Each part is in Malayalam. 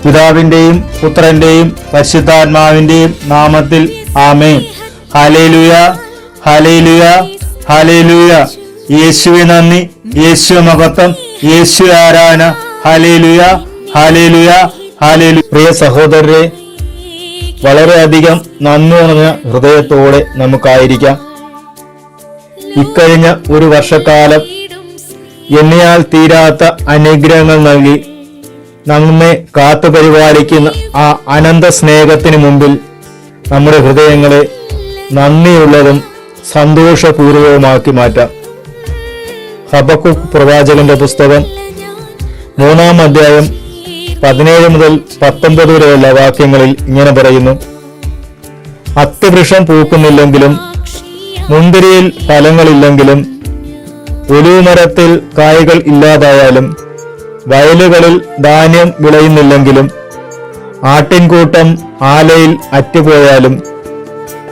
പിതാവിന്റെയും പുത്രന്റെയും പരിശുദ്ധാത്മാവിന്റെയും നാമത്തിൽ ആമേൻ. ഹല്ലേലൂയ, ഹല്ലേലൂയ, ഹല്ലേലൂയ. യേശുവേ നന്ദി, യേശുവേ മഹത്വം, യേശുവേ ആരാധന. ഹല്ലേലൂയ, ഹല്ലേലൂയ, ഹല്ലേലൂയ. പ്രിയ സഹോദരരെ, വളരെയധികം നന്ദി നിറഞ്ഞ ഹൃദയത്തോടെ നമുക്കായിരിക്കാം. ഇക്കഴിഞ്ഞ ഒരു വർഷക്കാലം എണ്ണിയാൽ തീരാത്ത അനുഗ്രഹങ്ങൾ നൽകി നമ്മെ കാത്തുപരിപാലിക്കുന്ന ആ അനന്ത സ്നേഹത്തിന് മുമ്പിൽ നമ്മുടെ ഹൃദയങ്ങളെ നന്ദിയുള്ളതും സന്തോഷപൂർവവുമാക്കി മാറ്റാം. ഹബക്കൂക്ക് പ്രവാചകന്റെ പുസ്തകം 3-ാം അധ്യായം 17 മുതൽ 19 വരെയുള്ള വാക്യങ്ങളിൽ ഇങ്ങനെ പറയുന്നു: അത്തിവൃക്ഷം പൂക്കുന്നില്ലെങ്കിലും മുന്തിരിയിൽ ഫലങ്ങളില്ലെങ്കിലും ഒലിവുമരത്തിൽ കായ്കൾ ഇല്ലാതായാലും വയലുകളിൽ ധാന്യം വിളയുന്നില്ലെങ്കിലും ആട്ടിൻകൂട്ടം ആലയിൽ അറ്റുപോയാലും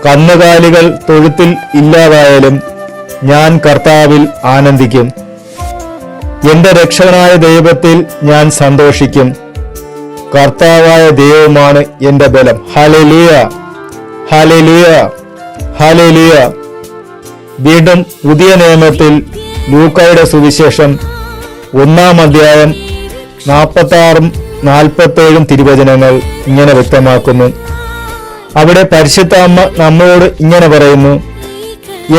കന്നുകാലികൾ തൊഴുത്തിൽ ഇല്ലാതായാലും ഞാൻ കർത്താവിൽ ആനന്ദിക്കും. എന്റെ രക്ഷകനായ ദൈവത്തിൽ ഞാൻ സന്തോഷിക്കും. കർത്താവായ ദൈവമാണ് എന്റെ ബലം. ഹല്ലേലൂയ, ഹല്ലേലൂയ, ഹല്ലേലൂയ. വീണ്ടും പുതിയ നിയമത്തിൽ ലൂക്കായുടെ സുവിശേഷം 1-ാം അധ്യായം 46-47 തിരുവചനങ്ങൾ ഇങ്ങനെ വ്യക്തമാക്കുന്നു. അവിടെ പരിശുദ്ധ അമ്മ നമ്മളോട് ഇങ്ങനെ പറയുന്നു: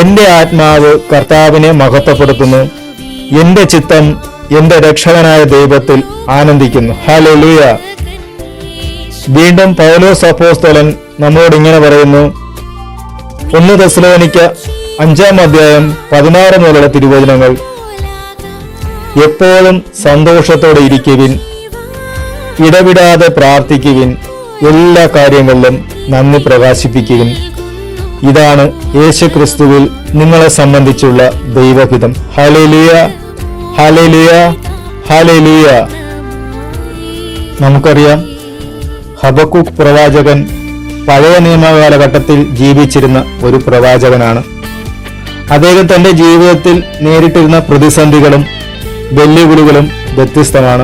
എന്റെ ആത്മാവ് കർത്താവിനെ മഹത്വപ്പെടുത്തുന്നു, എന്റെ ചിത്തം എന്റെ രക്ഷകനായ ദൈവത്തിൽ ആനന്ദിക്കുന്നു. ഹല്ലേലൂയ. വീണ്ടും പൗലോസ് അപ്പോസ്തലൻ നമ്മോട് ഇങ്ങനെ പറയുന്നു. 1 തെസ്സലോനിക്ക 5-ാം അധ്യായം 16 മുതലുള്ള തിരുവചനങ്ങൾ: എപ്പോഴും സന്തോഷത്തോടെ ഇരിക്കുവിൻ, ഇടവിടാതെ പ്രാർത്ഥിക്കുവിൻ, എല്ലാ കാര്യങ്ങളിലും നന്ദി പ്രകാശിപ്പിക്കുവിൻ. ഇതാണ് യേശുക്രിസ്തുവിൽ നിങ്ങളെ സംബന്ധിച്ചുള്ള ദൈവഹിതം. ഹല്ലേലൂയ, ഹല്ലേലൂയ, ഹല്ലേലൂയ. നമുക്കറിയാം, ഹബക്കൂക്ക് പ്രവാചകൻ പഴയ നിയമകാലഘട്ടത്തിൽ ജീവിച്ചിരുന്ന ഒരു പ്രവാചകനാണ്. അദ്ദേഹം തന്റെ ജീവിതത്തിൽ നേരിട്ടിരുന്ന പ്രതിസന്ധികളും വെല്ലുവിളികളും വ്യത്യസ്തമാണ്.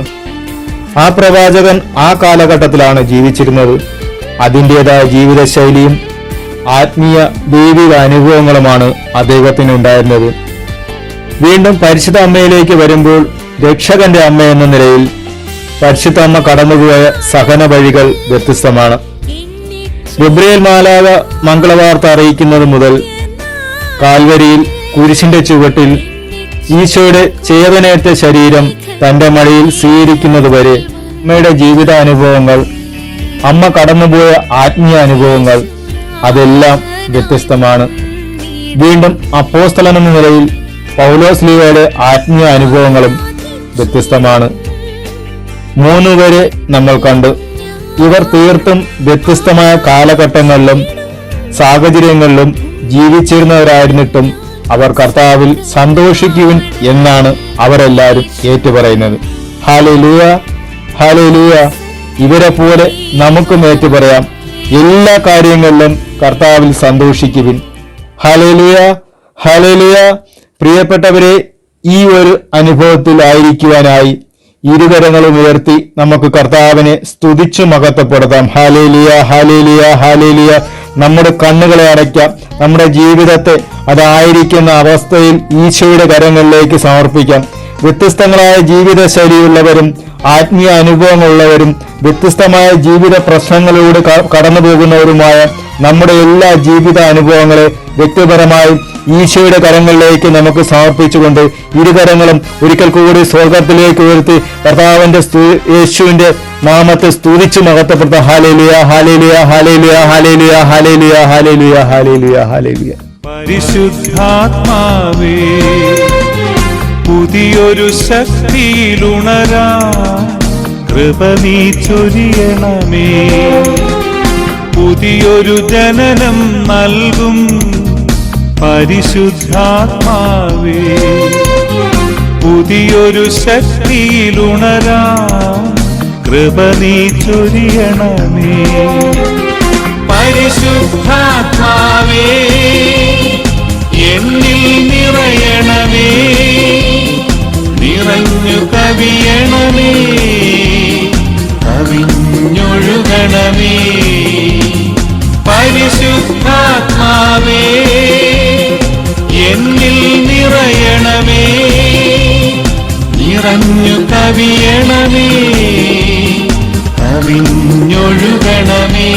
ആ പ്രവാചകൻ ആ കാലഘട്ടത്തിലാണ് ജീവിച്ചിരുന്നത്. അതിൻ്റെതായ ജീവിതശൈലിയും ആത്മീയ ദൈവിക അനുഭവങ്ങളുമാണ് അദ്ദേഹത്തിന് ഉണ്ടായിരുന്നത്. വീണ്ടും പരിശുദ്ധ അമ്മയിലേക്ക് വരുമ്പോൾ, രക്ഷകന്റെ അമ്മ എന്ന നിലയിൽ പരിശുദ്ധ അമ്മ കടന്നുപോയ സഹന വഴികൾ വ്യത്യസ്തമാണ്. ഗബ്രിയേൽ മാലാഖ മംഗളവാർത്ത അറിയിക്കുന്നത് മുതൽ കാൽവരിയിൽ കുരിശിന്റെ ചുവട്ടിൽ ഈശോയുടെ ചേതനേറ്റ ശരീരം തന്റെ മടിയിൽ സ്വീകരിക്കുന്നതുവരെ അമ്മയുടെ ജീവിതാനുഭവങ്ങൾ, അമ്മ കടന്നുപോയ ആത്മീയ അനുഭവങ്ങൾ, അതെല്ലാം വ്യത്യസ്തമാണ്. വീണ്ടും അപ്പോസ്തലൻ എന്ന നിലയിൽ പൗലോസ്ലീഹയുടെ ആത്മീയ അനുഭവങ്ങളും വ്യത്യസ്തമാണ്. 3 പേരെ നമ്മൾ കണ്ടു. ഇവർ തീർത്തും വ്യത്യസ്തമായ കാലഘട്ടങ്ങളിലും സാഹചര്യങ്ങളിലും ജീവിച്ചിരുന്നവരായിരുന്നിട്ടും അവർ കർത്താവിൽ സന്തോഷിക്കുവിൻ എന്നാണ് അവരെല്ലാവരും ഏറ്റുപറയുന്നത്. Hallelujah, hallelujah. ഇവരെ പോലെ നമുക്കും ഏറ്റുപറയാം, എല്ലാ കാര്യങ്ങളിലും കർത്താവിൽ സന്തോഷിക്കുവിൻ. Hallelujah, hallelujah. പ്രിയപ്പെട്ടവരെ, ഈ ഒരു അനുഭവത്തിൽ ആയിരിക്കുവാനായി ഇരുകരങ്ങളും ഉയർത്തി നമുക്ക് കർത്താവിനെ സ്തുതിച്ചു മഹത്വപ്പെടുത്താം. ഹല്ലേലൂയ, ഹല്ലേലൂയ, ഹല്ലേലൂയ. നമ്മുടെ കണ്ണുകളെ അടയ്ക്കാം. നമ്മുടെ ജീവിതത്തെ അതായിരിക്കുന്ന അവസ്ഥയിൽ ഈശോയുടെ കരങ്ങളിലേക്ക് സമർപ്പിക്കാം. വ്യത്യസ്തങ്ങളായ ജീവിതശൈലിയുള്ളവരും ആത്മീയ അനുഭവങ്ങളുള്ളവരും വ്യത്യസ്തമായ ജീവിത പ്രശ്നങ്ങളിലൂടെ കടന്നു പോകുന്നവരുമായ നമ്മുടെ എല്ലാ ജീവിത അനുഭവങ്ങളെ വ്യക്തിപരമായി ഈശോയുടെ കരങ്ങളിലേക്ക് നമുക്ക് സമർപ്പിച്ചുകൊണ്ട് ഇരുകരങ്ങളും ഒരിക്കൽ കൂടി സ്വർഗത്തിലേക്ക് ഉയർത്തി കർത്താവിന്റെ യേശുവിന്റെ നാമത്തെ സ്തുതിച്ച് മഹത്വപ്പെടുത്താം. ഹല്ലേലൂയ, ഹല്ലേലൂയ, ഹല്ലേലൂയ, ഹല്ലേലൂയ, ഹല്ലേലൂയ, ഹല്ലേലൂയ, ഹല്ലേലൂയ, ഹല്ലേലൂയ. പരിശുദ്ധാത്മാവേ, പുതിയൊരു ശക്തിയിലുണരാ കൃപ നീ ചൊരിയണമേ. പുതിയൊരു ജനനം നൽകും പരിശുദ്ധാത്മാവേ, പുതിയൊരു ശക്തിയിലുണരാ കൃപ നീ ചൊരിയണമേ. പരിശുദ്ധാത്മാവേ, എന്നിൽ നിറയണമേ, നിറഞ്ഞു കവിയണമേ, കവിഞ്ഞു കവിഞ്ഞൊഴുകണമേ